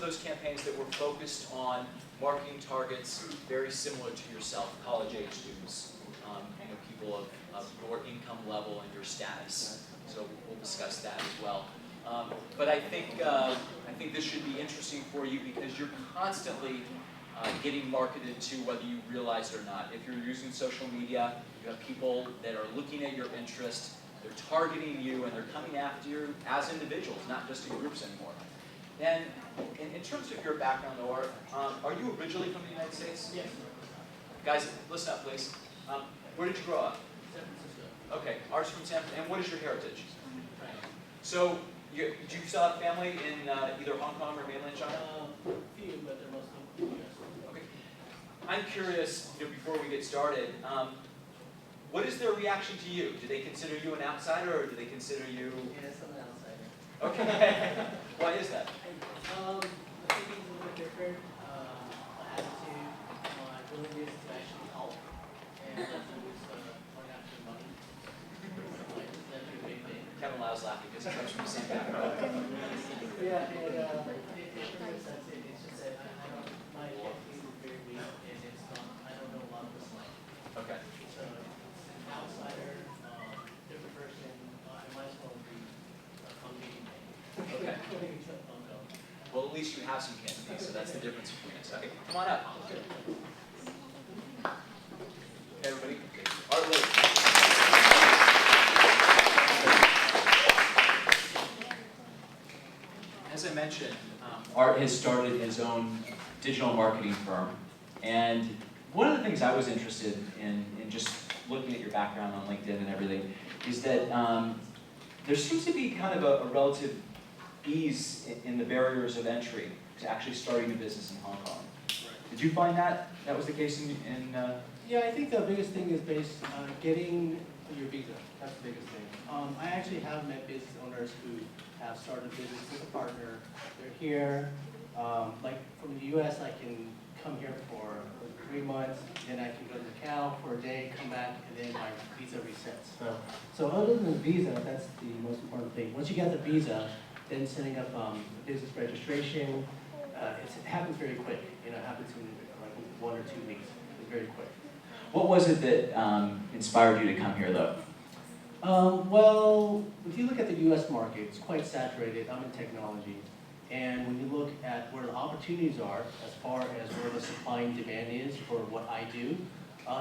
those campaigns that were focused on marketing targets very similar to yourself, college-age students, people of your income level and your status. So we'll discuss that as well. But I think this should be interesting for you because you're constantly getting marketed to whether you realize it or not. If you're using social media, you have people that are looking at your interest, they're targeting you, and they're coming after you as individuals, not just in groups anymore. And in terms of your background, Or, are you originally from the United States? Yes. Guys, listen up, please. Where did you grow up? San Francisco. Okay, ours from San Francisco. And what is your heritage? Right. So, do you still have family in either Hong Kong or mainland China? Few, but they're mostly US. Okay. I'm curious, before we get started, what is their reaction to you? Do they consider you an outsider, or do they consider you? Yes, I'm an outsider. Okay. Why is that? I think it's a little different. My attitude, my willingness to actually help, and not always going after money. That's a big thing. Kevin Lau's laughing because he comes from the same background. Yeah, and it's just that my attitude is very weak, and it's not, I don't know a lot of this life. Okay. So it's an outsider, different person, I might as well be on meeting. Okay. Well, at least you have some candidates, so that's the difference between us. Okay, come on up. Hey, everybody. Art Lee. As I mentioned, Art has started his own digital marketing firm. And one of the things I was interested in just looking at your background on LinkedIn and everything, is that there seems to be kind of a relative ease in the barriers of entry to actually starting a business in Hong Kong. Right. Did you find that was the case in Yeah, I think the biggest thing is based on getting your visa. That's the biggest thing. I actually have met business owners who have started a business with a partner. They're here. Like from the US, I can come here for 3 months, then I can go to Macau for a day, come back, and then my visa resets. So other than the visa, that's the most important thing. Once you get the visa, then setting up business registration, it happens very quick. It happens in like 1 or 2 weeks. It's very quick. What was it that inspired you to come here, though? Well, if you look at the U.S. market, it's quite saturated. I'm in technology. And when you look at where the opportunities are, as far as where the supply and demand is for what I do,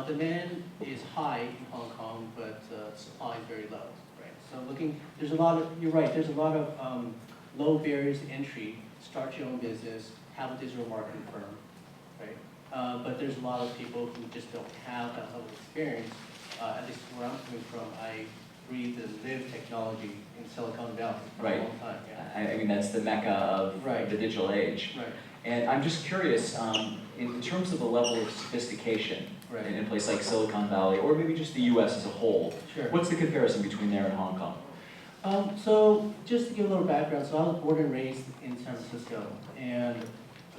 demand is high in Hong Kong, but supply is very low. Right? So there's a lot of, you're right, there's a lot of low barriers to entry, start your own business, have a digital marketing firm, right? But there's a lot of people who just don't have that level of experience. At least where I'm coming from, I breathe and live technology in Silicon Valley for a long time. Yeah. I mean, that's the mecca of Right. the digital age. Right. And I'm just curious, in terms of the level of sophistication Right. in a place like Silicon Valley, or maybe just the U.S. as a whole, Sure. what's the comparison between there and Hong Kong? So just to give a little background, so I was born and raised in San Francisco, and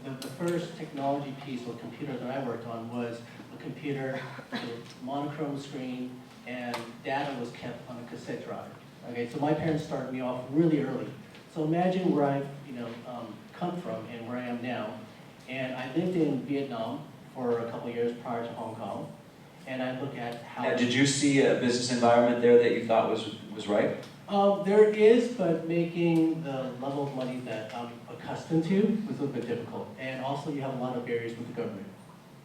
the first technology piece or computer that I worked on was a computer with a monochrome screen, and data was kept on a cassette drive. Okay, so my parents started me off really early. So imagine where I've come from and where I am now. And I lived in Vietnam for a couple of years prior to HongOng, and I look at how. Now, did you see a business environment there that you thought was right? There is, but making the level of money that I'm accustomed to was a little bit difficult. And also you have a lot of barriers with the government.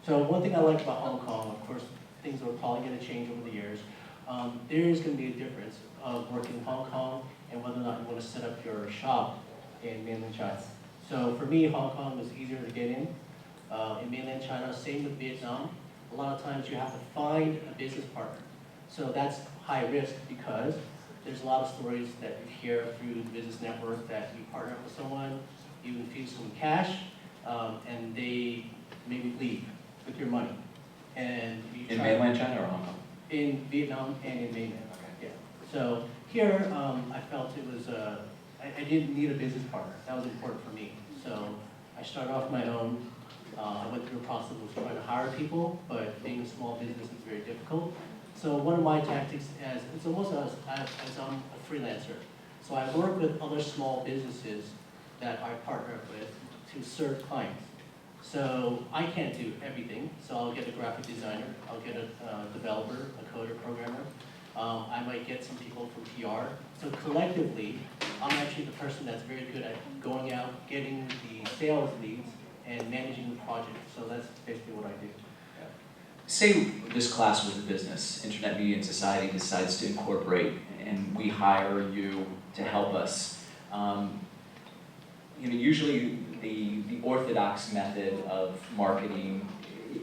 So one thing I like about Hong Kong, of course, things are probably going to change over the years. There is going to be a difference of working in Hong Kong and whether or not you want to set up your shop in mainland China. So for me, Hong Kong was easier to get in. In mainland China, same with Vietnam. A lot of times you have to find a business partner. So that's high risk because there's a lot of stories that you hear through the business network that you partner up with someone, you infuse some cash, and they maybe leave with your money. And you In mainland China or Hong Kong? In Vietnam and in mainland. Okay. Yeah. So here, I felt it was, I didn't need a business partner. That was important for me. So I started off my own. I went through a process of trying to hire people, but being a small business is very difficult. So one of my tactics it's almost as I'm a freelancer. So I work with other small businesses that I partner with to serve clients. So I can't do everything. So I'll get a graphic designer, I'll get a developer, a coder, programmer. I might get some people from PR. So collectively, I'm actually the person that's very good at going out, getting the sales leads, and managing the project. So that's basically what I do. Say this class was a business, Internet Media and Society decides to incorporate, and we hire you to help us. Usually the orthodox method of marketing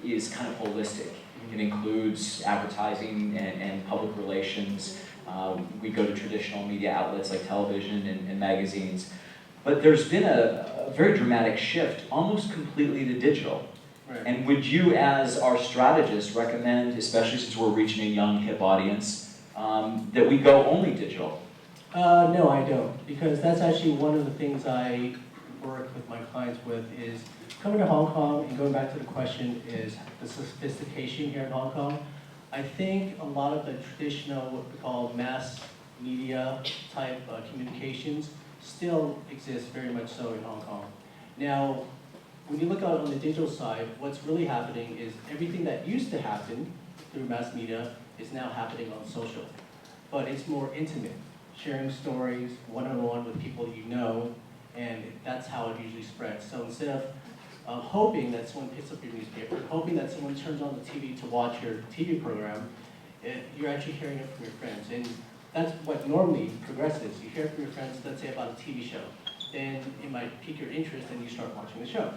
is kind of holistic. It includes advertising and public relations. We go to traditional media outlets like television and magazines. But there's been a very dramatic shift, almost completely to digital. Right. And would you, as our strategist, recommend, especially since we're reaching a young, hip audience, that we go only digital? No, I don't, because that's actually one of the things I work with my clients with is coming to Hong Kong, and going back to the question is the sophistication here in Hong Kong. I think a lot of the traditional, what we call mass media type communications still exist very much so in Hong Kong. Now, when you look out on the digital side, what's really happening is everything that used to happen through mass media is now happening on social. But it's more intimate, sharing stories one-on-one with people you know, and that's how it usually spreads. So instead of hoping that someone picks up your newspaper, hoping that someone turns on the TV to watch your TV program, you're actually hearing it from your friends. And that's what normally progresses. You hear from your friends, let's say about a TV show. Then it might pique your interest and you start watching the show.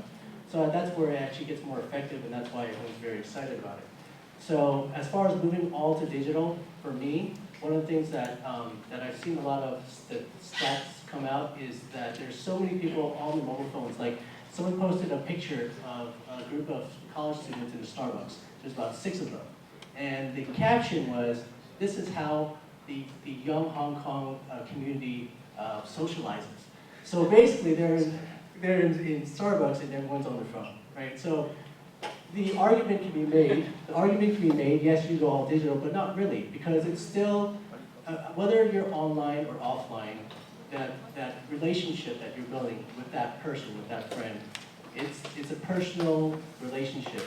So that's where it actually gets more effective, and that's why everyone's very excited about it. So as far as moving all to digital, for me, one of the things that I've seen a lot of stats come out is that there's so many people on the mobile phones. Like someone posted a picture of a group of college students in a Starbucks. There's about 6 of them. And the caption was, "This is how the young Hong Kong community socializes." So basically they're in Starbucks and everyone's on their phone, right? So the argument can be made, yes, you go all digital, but not really, because it's still, whether you're online or offline, that relationship that you're building with that person, with that friend, it's a personal relationship.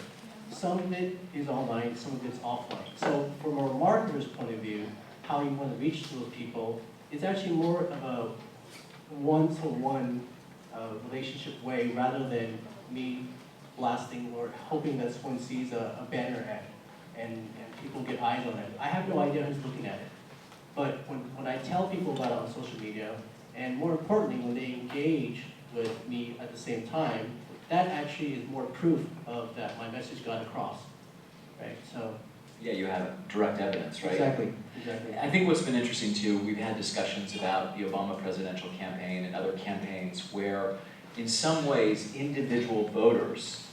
Some of it is online, some of it's offline. So from a marketer's point of view, how you want to reach those people, it's actually more of a one-to-one relationship way rather than me blasting or hoping that someone sees a banner ad and people get eyes on it. I have no idea who's looking at it. But when I tell people about it on social media, and more importantly, when they engage with me at the same time, that actually is more proof of that my message got across, right? So. Yeah, you have direct evidence, right? Exactly. I think what's been interesting too, we've had discussions about the Obama presidential campaign and other campaigns where, in some ways, individual voters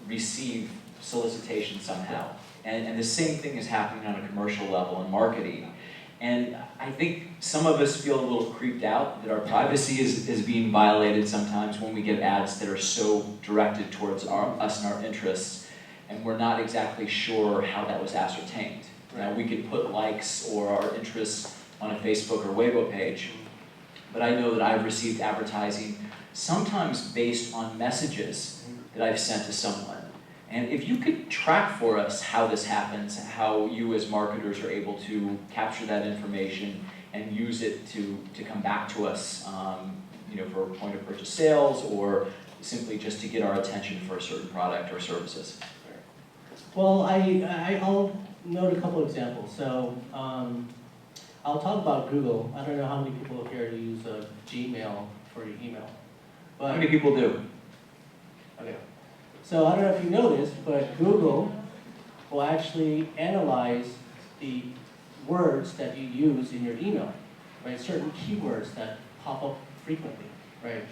receive solicitation somehow. And the same thing is happening on a commercial level in marketing. And I think some of us feel a little creeped out that our privacy is being violated sometimes when we get ads that are so directed towards us and our interests, and we're not exactly sure how that was ascertained. Now, we could put likes or our interests on a Facebook or Weibo page, but I know that I've received advertising sometimes based on messages that I've sent to someone. And if you could track for us how this happens, how you as marketers are able to capture that information and use it to come back to us, for point of purchase sales or simply just to get our attention for a certain product or services. Well, I'll note a couple examples. So I'll talk about Google. I don't know how many people here use Gmail for your email. But, how many people do? Okay. So I don't know if you know this, but Google will actually analyze the words that you use in your email, right? Certain keywords that pop up frequently, right?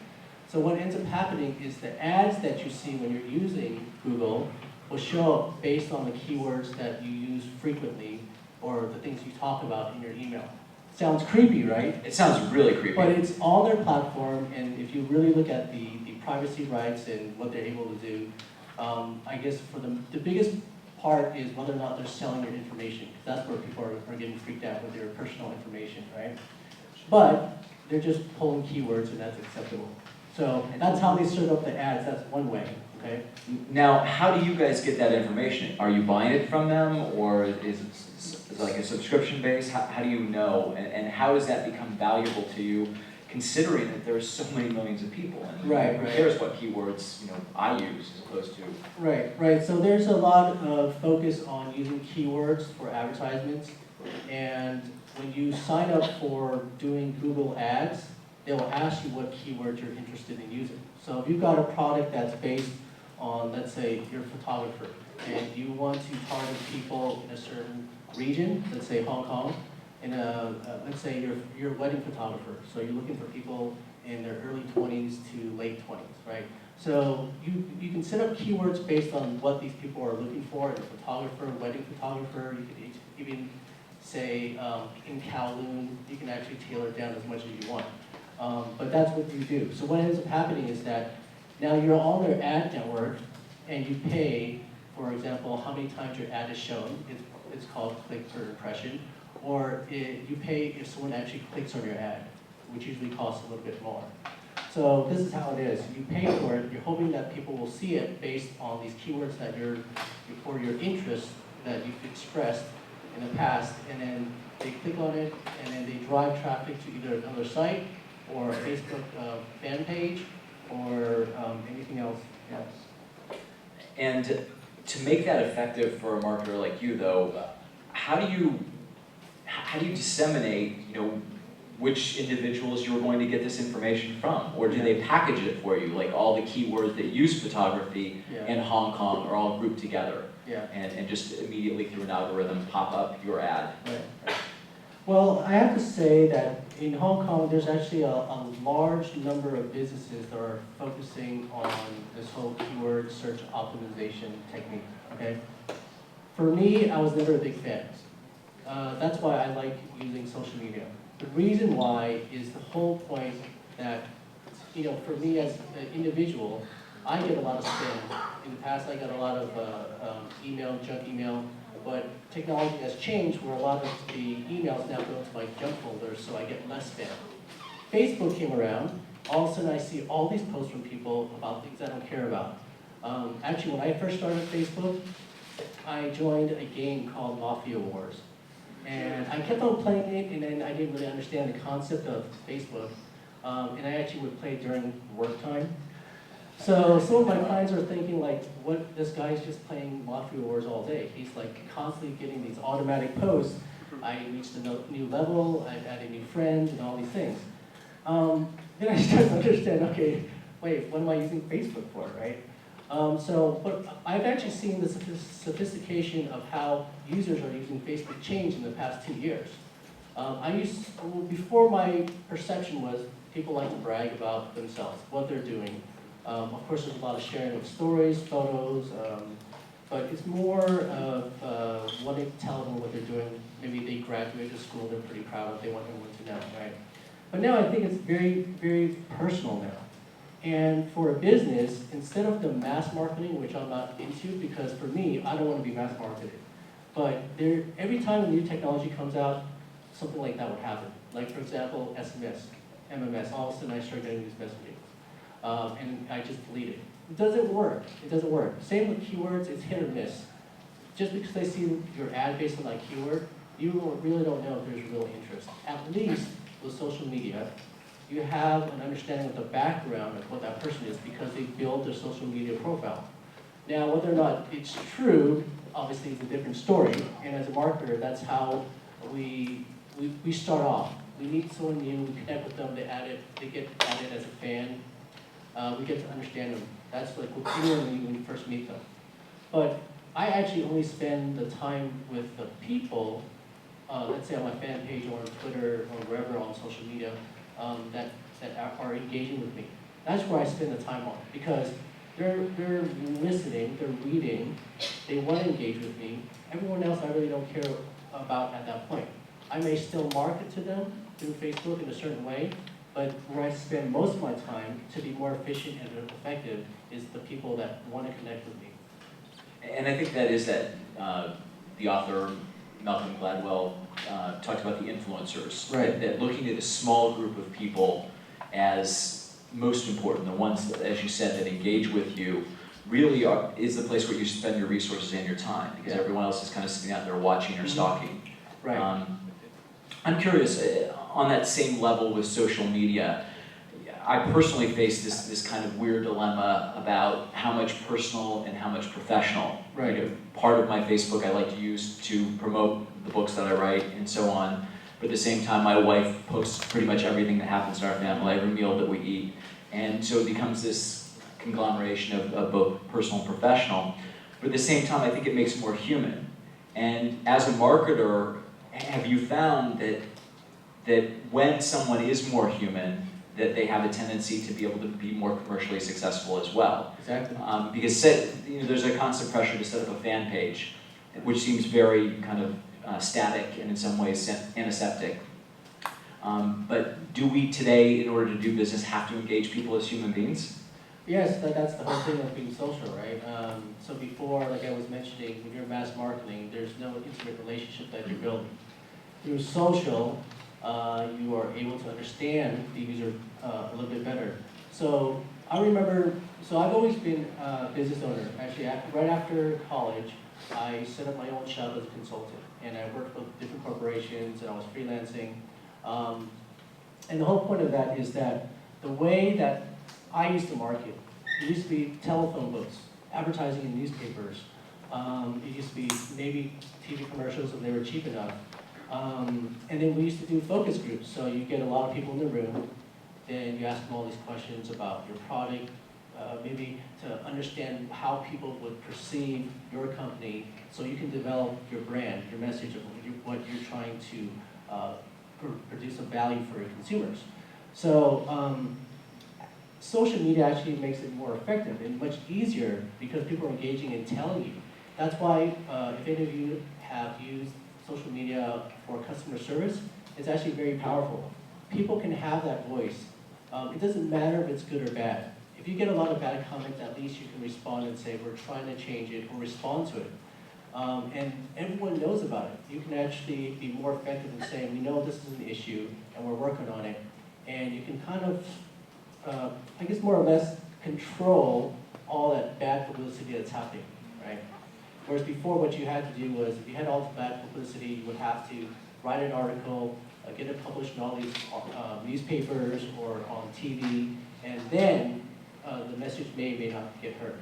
So what ends up happening is the ads that you see when you're using Google will show up based on the keywords that you use frequently or the things you talk about in your email. Sounds creepy, right? It sounds really creepy. But it's on their platform, and if you really look at the privacy rights and what they're able to do, I guess for the biggest part is whether or not they're selling your information. That's where people are getting freaked out with their personal information, right? But they're just pulling keywords, and that's acceptable. So that's how they serve up the ads, that's one way, okay? Now, how do you guys get that information? Are you buying it from them, or is it like a subscription base? How do you know, and how does that become valuable to you, considering that there's so many millions of people? And Right, who right. cares what keywords I use as opposed to? Right. So there's a lot of focus on using keywords for advertisements. And when you sign up for doing Google Ads, they will ask you what keywords you're interested in using. So if you've got a product that's based on, let's say, you're a photographer, and you want to target people in a certain region, let's say Hong Kong, let's say you're a wedding photographer, so you're looking for people in their early 20s to late 20s, right? So you can set up keywords based on what these people are looking for, a photographer, wedding photographer. You could even say in Kowloon, you can actually tailor it down as much as you want. But that's what you do. So what ends up happening is that now you're on their ad network and you pay, for example, how many times your ad is shown. It's called click per impression. Or you pay if someone actually clicks on your ad, which usually costs a little bit more. So this is how it is. You pay for it, you're hoping that people will see it based on these keywords that for your interest that you've expressed in the past, and then they click on it, and then they drive traffic to either another site or a Facebook fan page or anything else. Yes. And to make that effective for a marketer like you, though, how do you disseminate, which individuals you're going to get this information from? Or do they package it for you, like all the keywords that use photography in Hong Kong are all grouped together? And just immediately through an algorithm pop up your ad? Right. Well, I have to say that in Hong Kong, there's actually a large number of businesses that are focusing on this whole keyword search optimization technique, okay? For me, I was never a big fan. That's why I like using social media. The reason why is the whole point that, for me as an individual, I get a lot of spam. In the past, I got a lot of email, junk email, but technology has changed where a lot of the emails now go to my junk folders, so I get less spam. Facebook came around, all of a sudden I see all these posts from people about things I don't care about. Actually, when I first started Facebook, I joined a game called Mafia Wars. And I kept on playing it, and then I didn't really understand the concept of Facebook. And I actually would play during work time. So some of my clients are thinking like, what, this guy's just playing Mafia Wars all day. He's like constantly getting these automatic posts. I reached a new level, I've added new friends, and all these things. Then I started to understand, okay, wait, what am I using Facebook for, right? But I've actually seen the sophistication of how users are using Facebook change in the past 2 years. Before my perception was people like to brag about themselves, what they're doing. Of course, there's a lot of sharing of stories, photos, but it's more of wanting to tell them what they're doing. Maybe they graduated school, they're pretty proud of, they want everyone to know, right? But now I think it's very, very personal now. And for a business, instead of the mass marketing, which I'm not into, because for me, I don't want to be mass marketed. But every time a new technology comes out, something like that would happen. Like for example, SMS, MMS, all of a sudden I start getting these messaging. And I just delete it. It doesn't work. It doesn't work. Same with keywords, it's hit or miss. Just because they see your ad based on that keyword, you really don't know if there's real interest. At least with social media, you have an understanding of the background of what that person is because they build their social media profile. Now, whether or not it's true, obviously is a different story. And as a marketer, that's how we start off. We meet someone new, we connect with them, they get added as a fan. We get to understand them. That's like what you learn when you first meet them. But I actually only spend the time with the people, let's say on my fan page or on Twitter or wherever on social media, that are engaging with me. That's where I spend the time on because they're listening, they're reading, they want to engage with me. Everyone else I really don't care about at that point. I may still market to them through Facebook in a certain way, but where I spend most of my time to be more efficient and effective is the people that want to connect with me. And I think that is that the author, Malcolm Gladwell, talked about the influencers. Right. That looking at a small group of people as most important, the ones that, as you said, that engage with you, really is the place where you spend your resources and your time, because everyone else is kind of sitting out there watching or stalking. Right. I'm curious, on that same level with social media, I personally face this kind of weird dilemma about how much personal and how much professional. Right. You know, part of my Facebook I like to use to promote the books that I write and so on, but at the same time my wife posts pretty much everything that happens in our family, every meal that we eat, and so it becomes this conglomeration of both personal and professional, but at the same time I think it makes it more human. And as a marketer, have you found that when someone is more human, that they have a tendency to be able to be more commercially successful as well? Exactly. Because there's a constant pressure to set up a fan page, which seems very kind of static and in some ways antiseptic. But do we today, in order to do business, have to engage people as human beings? Yes, that's the whole thing of being social, right? So before, like I was mentioning, when you're mass marketing, there's no intimate relationship that you're building. Through social, you are able to understand the user a little bit better. So I remember, so I've always been a business owner. Actually, right after college, I set up my own shop as a consultant, and I worked with different corporations, and I was freelancing. And the whole point of that is that the way that I used to market, it used to be telephone books, advertising in newspapers. It used to be maybe TV commercials if they were cheap enough. And then we used to do focus groups. So you get a lot of people in the room, and you ask them all these questions about your product, maybe to understand how people would perceive your company, so you can develop your brand, your message of what you're trying to produce a value for your consumers. So social media actually makes it more effective and much easier because people are engaging and telling you. That's why if any of you have used social media for customer service, it's actually very powerful. People can have that voice. It doesn't matter if it's good or bad. If you get a lot of bad comments, at least you can respond and say, we're trying to change it, or respond to it. And everyone knows about it. You can actually be more effective in saying, we know this is an issue, and we're working on it. And you can kind of, I guess more or less, control all that bad publicity that's happening, right? Whereas before, what you had to do was, if you had all this bad publicity, you would have to write an article, get it published in all these newspapers or on TV, and then the message may or may not get heard.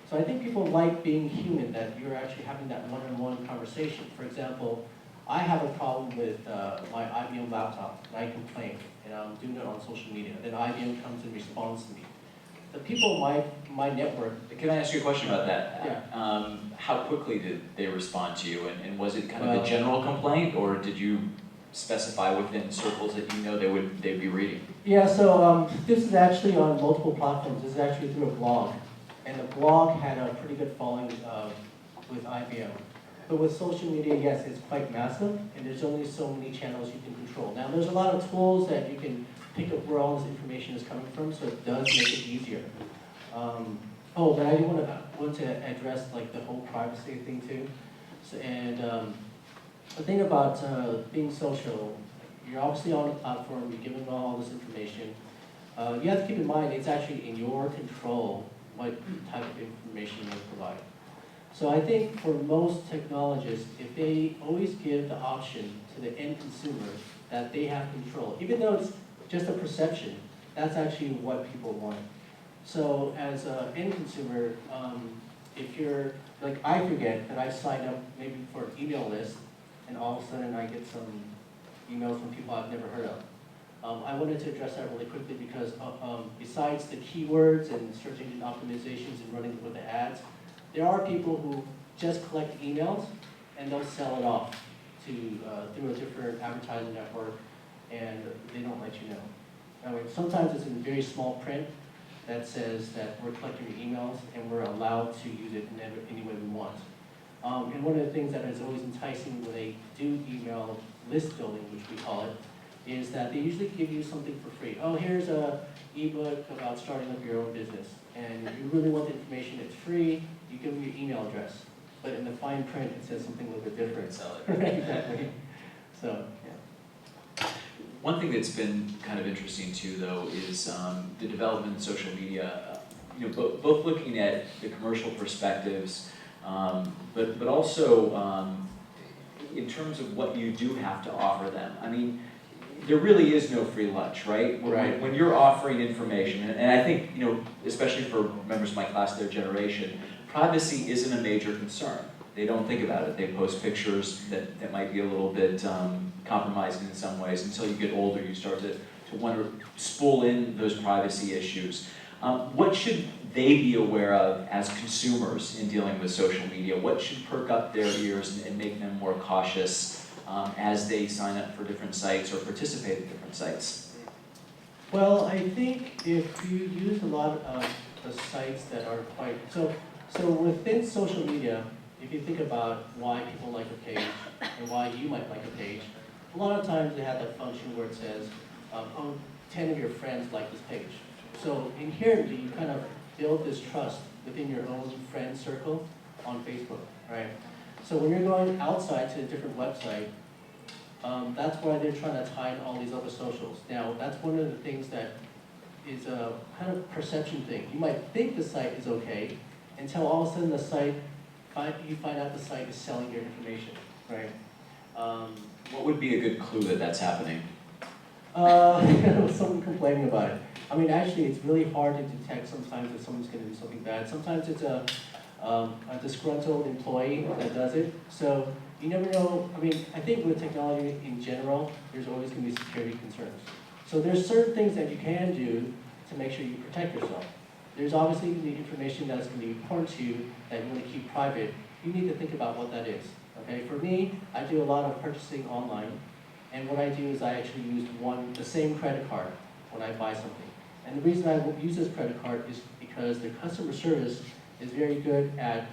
So I think people like being human, that you're actually having that one-on-one conversation. For example, I have a problem with my IBM laptop, and I complain, and I'm doing it on social media. Then IBM comes and responds to me. The people in my network... Can I ask you a question about that? Yeah. How quickly did they respond to you? And was it kind of a general complaint, or did you specify within circles that you know they'd be reading? Yeah, so this is actually on multiple platforms. This is actually through a blog. And the blog had a pretty good following with IBM. But with social media, yes, it's quite massive, and there's only so many channels you can control. Now, there's a lot of tools that you can pick up where all this information is coming from, so it does make it easier. Oh, but I do want to address like the whole privacy thing too. So, and the thing about being social, you're obviously on a platform, you're giving all this information. You have to keep in mind it's actually in your control what type of information you provide. So I think for most technologists, if they always give the option to the end consumer that they have control, even though it's just a perception, that's actually what people want. So as an end consumer, if you're, like I forget that I signed up maybe for an email list, and all of a sudden I get some emails from people I've never heard of. I wanted to address that really quickly because besides the keywords and search engine optimizations and running with the ads, there are people who just collect emails and they'll sell it off to through a different advertising network, and they don't let you know. I mean, sometimes it's in very small print that says that we're collecting your emails and we're allowed to use it in any way we want. And one of the things that is always enticing when they do email list building, which we call it, is that they usually give you something for free. Oh, here's a ebook about starting up your own business. And if you really want the information, it's free. You give them your email address. But in the fine print, it says something a little bit different. Sell it. Right, exactly. So, yeah. One thing that's been kind of interesting too, though, is the development in social media. Both looking at the commercial perspectives, but also in terms of what you do have to offer them. I mean, there really is no free lunch, right? When you're offering information, and I think, especially for members of my class, their generation, privacy isn't a major concern. They don't think about it. They post pictures that might be a little bit compromising in some ways. Until you get older, you start to want to spool in those privacy issues. What should they be aware of as consumers in dealing with social media? What should perk up their ears and make them more cautious as they sign up for different sites or participate in different sites? Well, I think if you use a lot of the sites that are quite, so within social media, if you think about why people like a page and why you might like a page, a lot of times they have that function where it says, 10 of your friends like this page. So inherently, you kind of build this trust within your own friend circle on Facebook, right? So when you're going outside to a different website, that's why they're trying to tie in all these other socials. Now, that's one of the things that is a kind of perception thing. You might think the site is okay until all of a sudden the site, you find out the site is selling your information, right? What would be a good clue that that's happening? Someone complaining about it. I mean, actually, it's really hard to detect sometimes if someone's going to do something bad. Sometimes it's a disgruntled employee that does it. So you never know. I mean, I think with technology in general, there's always going to be security concerns. So there's certain things that you can do to make sure you protect yourself. There's obviously the information that's going to be important to you that you want to keep private. You need to think about what that is. Okay, for me, I do a lot of purchasing online, and what I do is I actually use the same credit card when I buy something. And the reason I use this credit card is because their customer service is very good at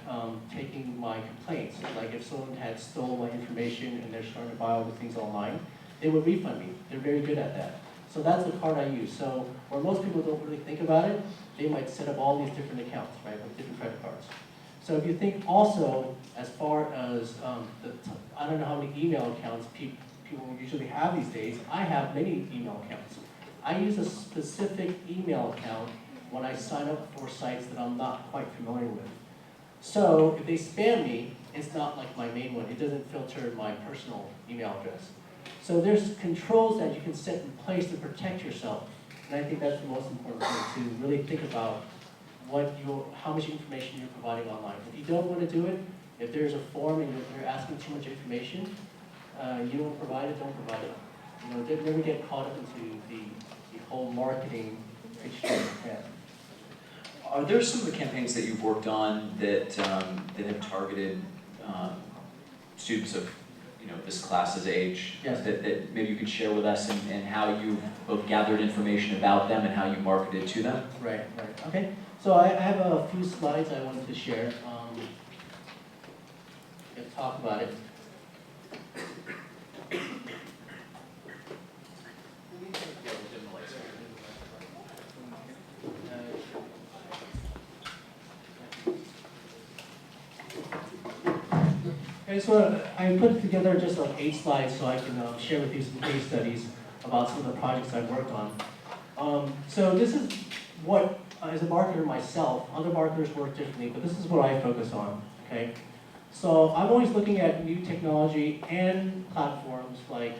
taking my complaints. Like if someone had stolen my information and they're starting to buy all the things online, they would refund me. They're very good at that. So that's the card I use. So where most people don't really think about it, they might set up all these different accounts, right, with different credit cards. So if you think also as far as, I don't know how many email accounts people usually have these days, I have many email accounts. I use a specific email account when I sign up for sites that I'm not quite familiar with. So if they spam me, it's not like my main one. It doesn't filter my personal email address. So there's controls that you can set in place to protect yourself. And I think that's the most important thing, to really think about how much information you're providing online. If you don't want to do it, if there's a form and you're asking too much information, you don't provide it, don't provide it. Never get caught up into the whole marketing picture. Yeah. Are there some of the campaigns that you've worked on that have targeted students of this class's age? Yes. That maybe you could share with us and how you've both gathered information about them and how you marketed to them? Right. Okay. So I have a few slides I wanted to share. Let's talk about it. Okay, so I put together just like 8 slides so I can share with you some case studies about some of the projects I've worked on. So this is what, as a marketer myself, other marketers work differently, but this is what I focus on, okay? So I'm always looking at new technology and platforms like,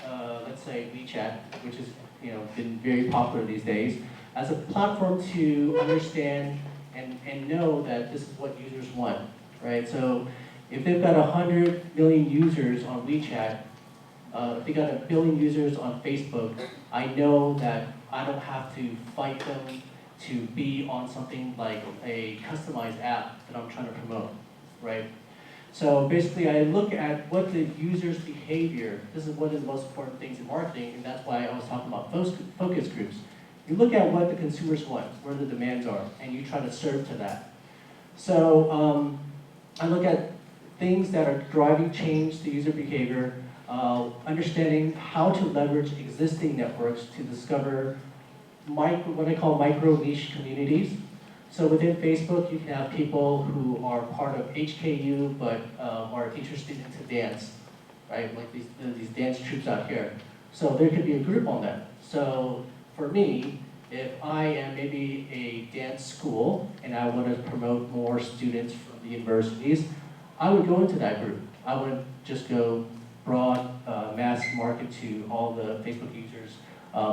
let's say WeChat, which has been very popular these days, as a platform to understand and know that this is what users want, right? So if they've got 100 million users on WeChat, if they got 1 billion users on Facebook, I know that I don't have to fight them to be on something like a customized app that I'm trying to promote, right? So basically I look at what the user's behavior, this is one of the most important things in marketing, and that's why I was talking about focus groups. You look at what the consumers want, where the demands are, and you try to serve to that. So I look at things that are driving change to user behavior, understanding how to leverage existing networks to discover what I call micro niche communities. So within Facebook, you can have people who are part of HKU but are interested into dance, right? Like these dance troupes out here. So there could be a group on that. So for me, if I am maybe a dance school and I want to promote more students from the universities, I would go into that group. I would just go broad mass market to all the Facebook users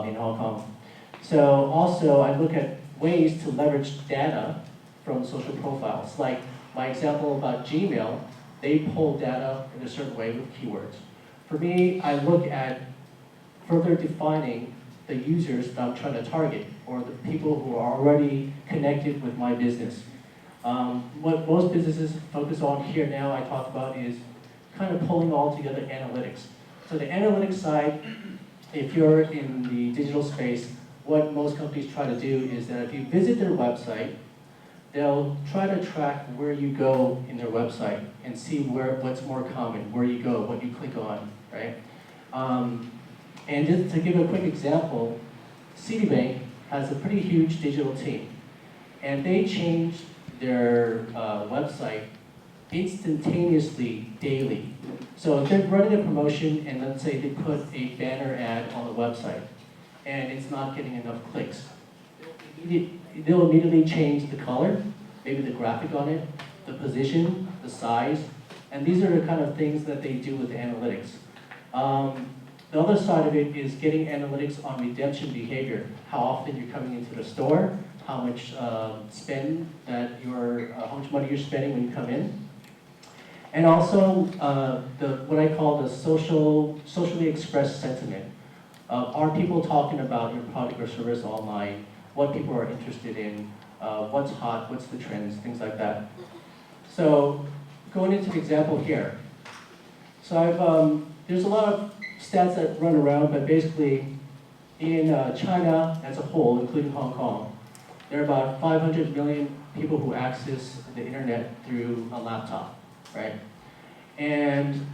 in Hong Kong. So also I look at ways to leverage data from social profiles. Like my example about Gmail, they pull data in a certain way with keywords. For me, I look at further defining the users that I'm trying to target, or the people who are already connected with my business. What most businesses focus on here now, I talk about, is kind of pulling all together analytics. So the analytics side, if you're in the digital space, what most companies try to do is that if you visit their website, they'll try to track where you go in their website and see what's more common, where you go, what you click on, right? And just to give a quick example, Citibank has a pretty huge digital team, and they changed their website instantaneously, daily. So if they're running a promotion and let's say they put a banner ad on the website and it's not getting enough clicks, they'll immediately change the color, maybe the graphic on it, the position, the size, and these are the kind of things that they do with the analytics. The other side of it is getting analytics on redemption behavior. How often you're coming into the store, how much spend that how much money you're spending when you come in. And also what I call the socially expressed sentiment. Are people talking about your product or service online? What people are interested in? What's hot? What's the trends? Things like that. So going into the example here. So there's a lot of stats that run around, but basically in China as a whole, including Hong Kong, there are about 500 million people who access the internet through a laptop, right? And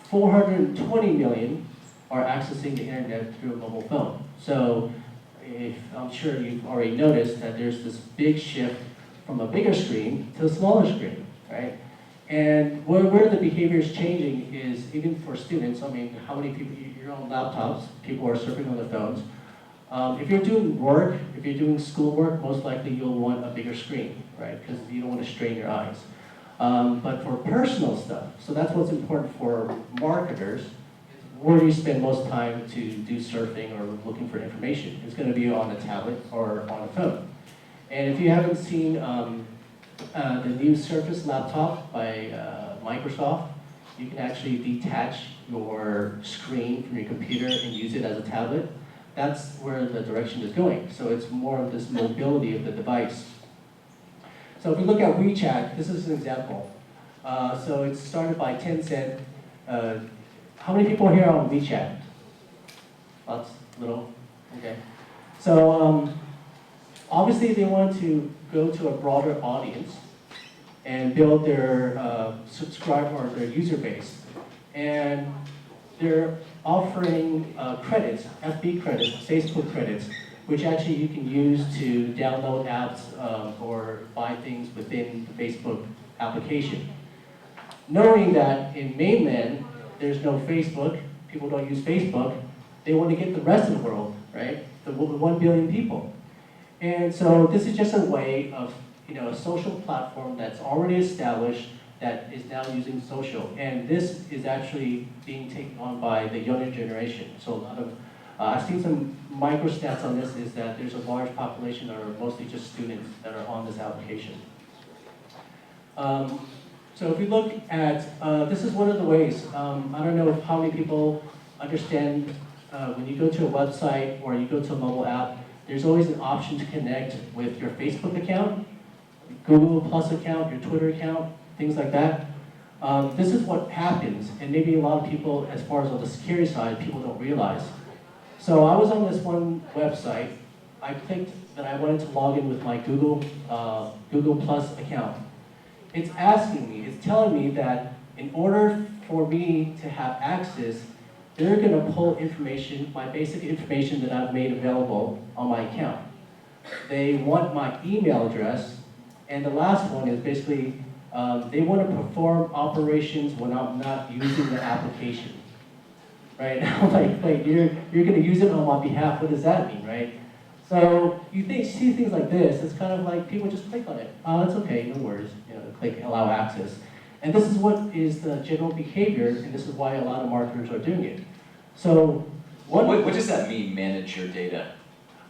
420 million are accessing the internet through a mobile phone. So I'm sure you've already noticed that there's this big shift from a bigger screen to a smaller screen, right? And where the behavior is changing is even for students. I mean, how many people, you're on laptops, people are surfing on their phones. If you're doing work, if you're doing schoolwork, most likely you'll want a bigger screen, right? Because you don't want to strain your eyes. But for personal stuff, so that's what's important for marketers. Where do you spend most time to do surfing or looking for information? It's going to be on a tablet or on a phone. And if you haven't seen the new Surface laptop by Microsoft, you can actually detach your screen from your computer and use it as a tablet. That's where the direction is going. So it's more of this mobility of the device. So if we look at WeChat, this is an example. So it's started by Tencent. How many people here are on WeChat? Lots, little, okay. So obviously they want to go to a broader audience and build their subscriber or their user base. And they're offering credits, FB credits, Facebook credits, which actually you can use to download apps or buy things within the Facebook application. Knowing that in mainland, there's no Facebook, people don't use Facebook, they want to get the rest of the world, right? The 1 billion people. And so this is just a way of, a social platform that's already established that is now using social. And this is actually being taken on by the younger generation. So a lot of, I've seen some micro stats on this, is that there's a large population that are mostly just students that are on this application. So if we look at, this is one of the ways, I don't know how many people understand when you go to a website or you go to a mobile app, there's always an option to connect with your Facebook account, Google Plus account, your Twitter account, things like that. This is what happens, and maybe a lot of people, as far as on the security side, people don't realize. So I was on this one website, I clicked that I wanted to log in with my Google Plus account. It's asking me, it's telling me that in order for me to have access, they're going to pull information, my basic information that I've made available on my account. They want my email address, and the last one is basically, they want to perform operations when I'm not using the application. right? I'm like, wait, you're gonna use it on my behalf, what does that mean, right? So see things like this, it's kind of like people just click on it. Oh, it's okay, no worries, click allow access. And this is what is the general behavior, and this is why a lot of marketers are doing it. So what does that mean, manage your data?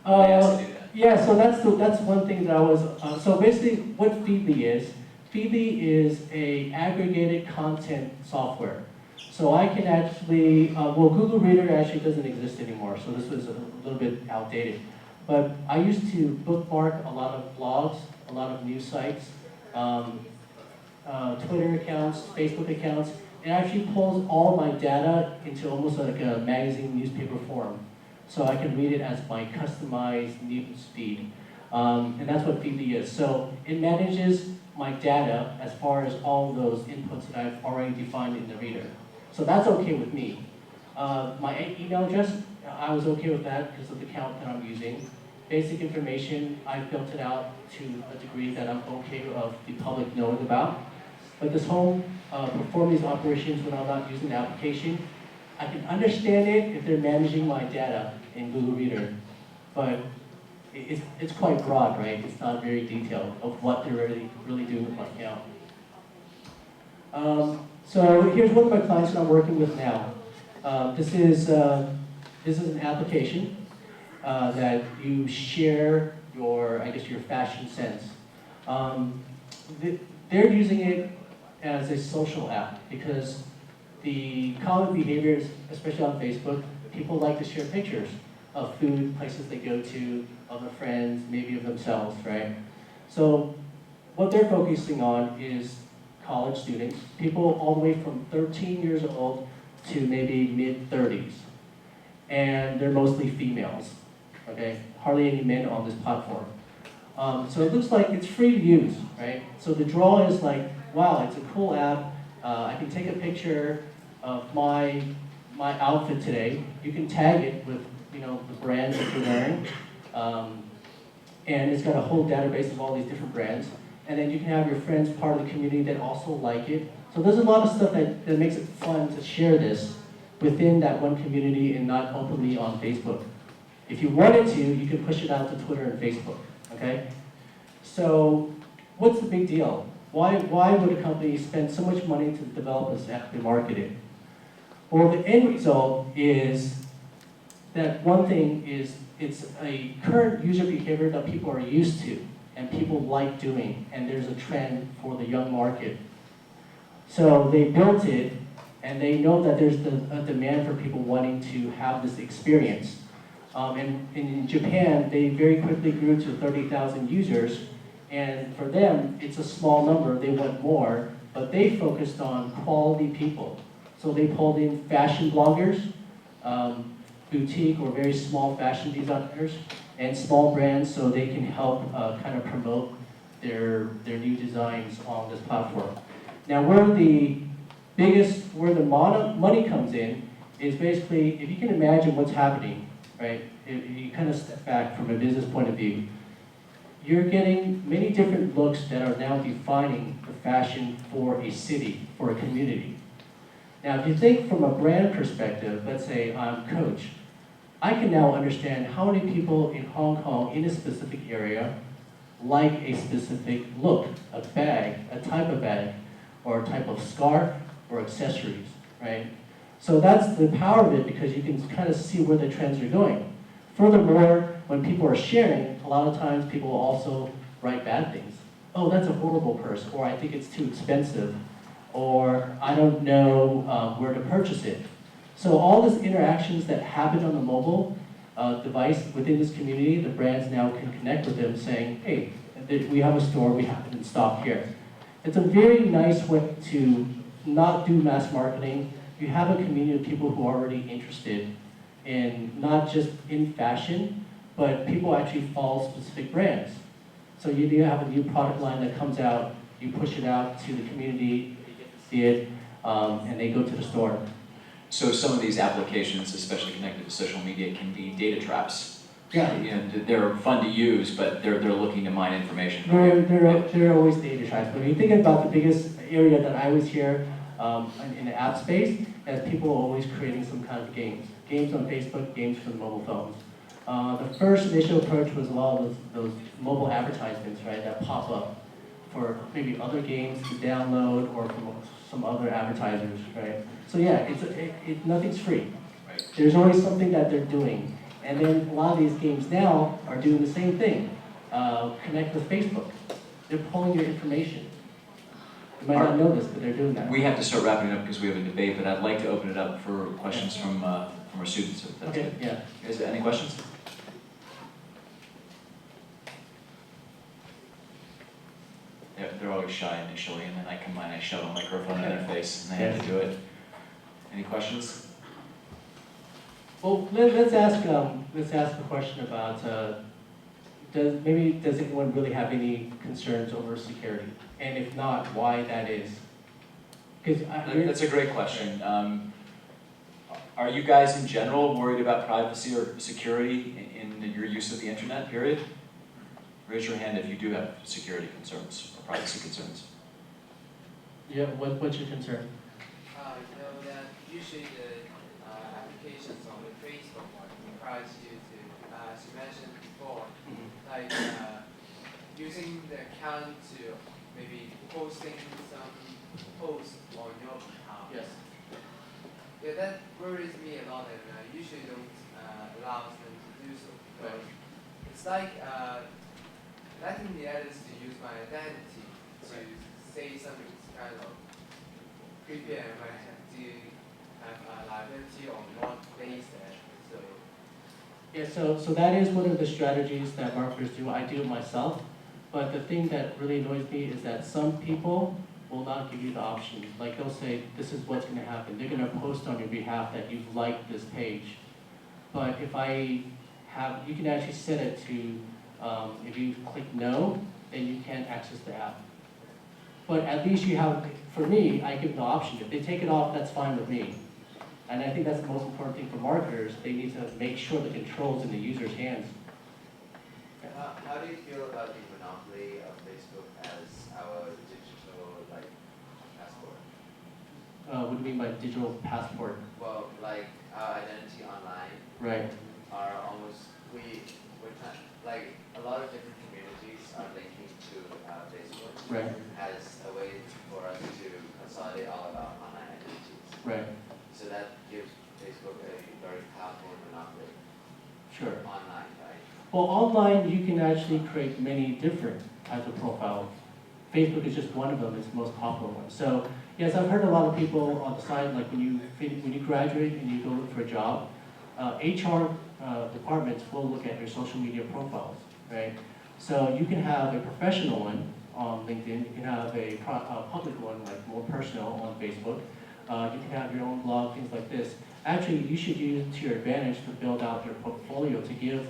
When they ask you to do that? Yeah, so that's one thing that I was, so basically what Feedly is a aggregated content software. So I can actually, well, Google Reader actually doesn't exist anymore, so this was a little bit outdated. But I used to bookmark a lot of blogs, a lot of news sites, Twitter accounts, Facebook accounts, and actually pulls all my data into almost like a magazine newspaper form. So I can read it as my customized news feed. And that's what Feedly is. So it manages my data as far as all those inputs that I've already defined in the reader. So that's okay with me. My email address, I was okay with that because of the account that I'm using. Basic information, I've built it out to a degree that I'm okay of the public knowing about. But this whole perform these operations when I'm not using the application, I can understand it if they're managing my data in Google Reader, but it's quite broad, right? It's not very detailed of what they're really doing with my account. So here's one of my clients that I'm working with now. This is an application that you share your, I guess, your fashion sense. They're using it as a social app because the common behaviors, especially on Facebook, people like to share pictures of food, places they go to, of their friends, maybe of themselves, right? So what they're focusing on is college students, people all the way from 13 years old to maybe mid-30s. And they're mostly females, okay? Hardly any men on this platform. So it looks like it's free to use, right? So the draw is like, wow, it's a cool app. I can take a picture of my outfit today. You can tag it with the brands that you're wearing. And it's got a whole database of all these different brands. And then you can have your friends part of the community that also like it. So there's a lot of stuff that makes it fun to share this within that one community and not openly on Facebook. If you wanted to, you can push it out to Twitter and Facebook, okay? So what's the big deal? Why would a company spend so much money to develop this app and market it? Well, the end result is that one thing is it's a current user behavior that people are used to and people like doing, and there's a trend for the young market. So they built it, and they know that there's a demand for people wanting to have this experience. And in Japan, they very quickly grew to 30,000 users, and for them, it's a small number, they want more, but they focused on quality people. So they pulled in fashion bloggers, boutique or very small fashion designers, and small brands so they can help kind of promote their new designs on this platform. Now where the money comes in is basically, if you can imagine what's happening, right? If you kind of step back from a business point of view, you're getting many different looks that are now defining the fashion for a city, for a community. Now, if you think from a brand perspective, let's say I'm Coach, I can now understand how many people in Hong Kong in a specific area like a specific look, a bag, a type of bag, or a type of scarf or accessories, right? So that's the power of it because you can kind of see where the trends are going. Furthermore, when people are sharing, a lot of times people will also write bad things. Oh, that's a horrible purse, or I think it's too expensive, or I don't know where to purchase it. So all these interactions that happen on the mobile device within this community, the brands now can connect with them saying, hey, we have a store, we have it in stock here. It's a very nice way to not do mass marketing. You have a community of people who are already interested in not just in fashion, but people actually follow specific brands. So you do have a new product line that comes out, you push it out to the community, they get to see it, and they go to the store. So some of these applications, especially connected to social media, can be data traps. Yeah. They're fun to use, but they're looking to mine information. They're always data traps. But when you think about the biggest area that I was here, in the app space, as people are always creating some kind of games. Games on Facebook, games for the mobile phones. The first initial approach was a lot of those mobile advertisements, right, that pop up for maybe other games to download or from some other advertisers, right? So yeah, nothing's free. Right. There's always something that they're doing. And then a lot of these games now are doing the same thing. Connect with Facebook. They're pulling your information. You might not know this, but they're doing that. We have to start wrapping up because we have a debate, but I'd like to open it up for questions from our students, if that's Okay, good. yeah. Is there any questions? They're always shy initially, and then I come by and I shove a microphone in their face, and they have to do it. Any questions? Well, let's ask a question about does anyone really have any concerns over security, and if not, why that is? Because That's a great question. Are you guys in general worried about privacy or security in your use of the internet? Period. Raise your hand if you do have security concerns or privacy concerns. Yeah, what's your concern? You know that usually the applications on the Facebook requires you to, as you mentioned before, like using the account to maybe posting some posts on your behalf. Yes. Yeah, that worries me a lot, and I usually don't allow them to do so because it's like letting the others to use my identity to say something kind of creepy, and I might have to have a liability on what they said. So Yeah, so that is one of the strategies that marketers do. I do it myself, but the thing that really annoys me is that some people will not give you the option. Like they'll say, this is what's going to happen. They're going to post on your behalf that you've liked this page. But if you can actually set it to, if you click no, then you can't access the app. But at least you have, for me, I give the option. If they take it off, that's fine with me. And I think that's the most important thing for marketers. They need to make sure the control's in the user's hands. How do you feel about the monopoly of Facebook as our digital passport? What do you mean by digital passport? Well, like our identity online Right. are almost like a lot of different communities are linking to Facebook Right. as a way for us to consolidate all of our online identities. Right. So that gives Facebook a very powerful monopoly Sure. online, right? Well, online you can actually create many different types of profiles. Facebook is just one of them. It's the most popular one. So yes, I've heard a lot of people on the side, like when you graduate and you go look for a job, HR departments will look at your social media profiles, right? So you can have a professional one on LinkedIn. You can have a public one, like more personal, on Facebook. You can have your own blog, things like this. Actually, you should use it to your advantage to build out your portfolio to give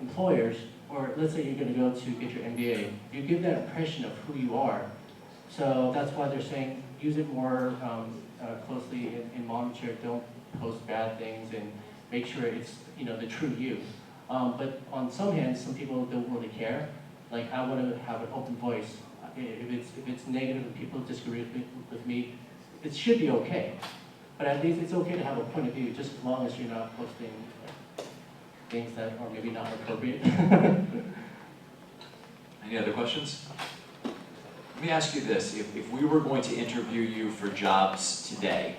employers, or let's say you're going to go to get your MBA, you give that impression of who you are. So that's why they're saying use it more closely and monitor. Don't post bad things and make sure it's the true you. But on some hands, some people don't really care. Like I want to have an open voice. If it's negative and people disagree with me, it should be okay. But at least it's okay to have a point of view, just as long as you're not posting things that are maybe not appropriate. Any other questions? Let me ask you this. If we were going to interview you for jobs today,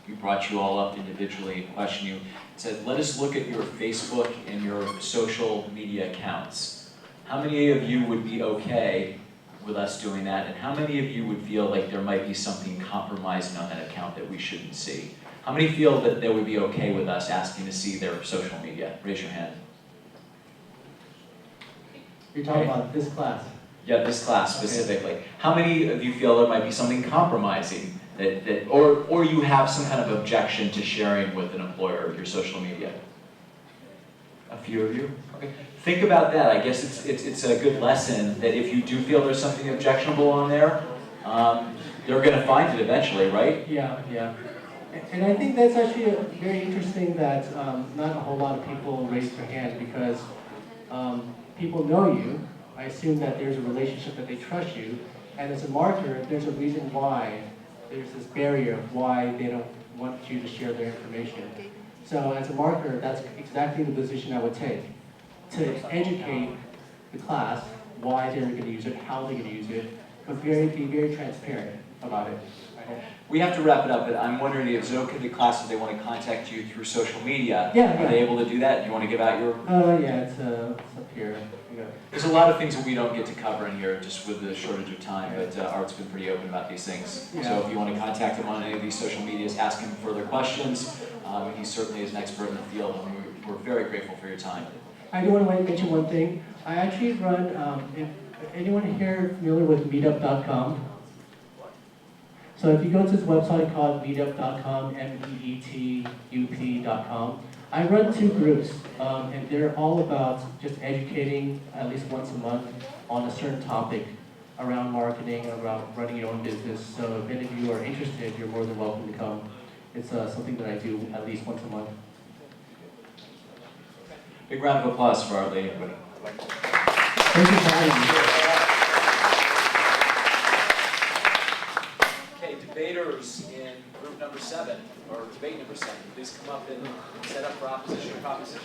we brought you all up individually and questioned you, said, let us look at your Facebook and your social media accounts. How many of you would be okay with us doing that, and how many of you would feel like there might be something compromising on that account that we shouldn't see? How many feel that they would be okay with us asking to see their social media? Raise your hand. You're talking about this class. Yeah, this class specifically. Okay. How many of you feel there might be something compromising or you have some kind of objection to sharing with an employer your social media? A few of you? Okay. Think about that. I guess it's a good lesson that if you do feel there's something objectionable on there, they're going to find it eventually, right? Yeah, yeah. And I think that's actually very interesting that not a whole lot of people raise their hand because people know you. I assume that there's a relationship that they trust you. And as a marketer, there's a reason why there's this barrier of why they don't want you to share their information. So as a marketer, that's exactly the position I would take, to educate the class why they're going to use it, how they're going to use it, but be very transparent about it. We have to wrap it up, but I'm wondering if it's okay to the class if they want to contact you through social media. Yeah, Are they able to do that? Do you want to give out your... Yeah, it's up here. There's a lot of things that we don't get to cover in here just with the shortage of time, but Art's been pretty open about these things. Yeah. So if you want to contact him on any of these social medias, ask him further questions. He certainly is an expert in the field, and we're very grateful for your time. I do want to mention one thing. I actually run, if anyone here familiar with meetup.com? So if you go to this website called meetup.com, meetup.com, I run 2 groups, and they're all about just educating at least once a month on a certain topic around marketing, around running your own business. So if any of you are interested, you're more than welcome to come. It's something that I do at least once a month. Big round of applause for Art Lady, everybody. Thank you for having me. Okay, debaters in group number 7, or debate number 7, please come up and set up for opposition or proposition.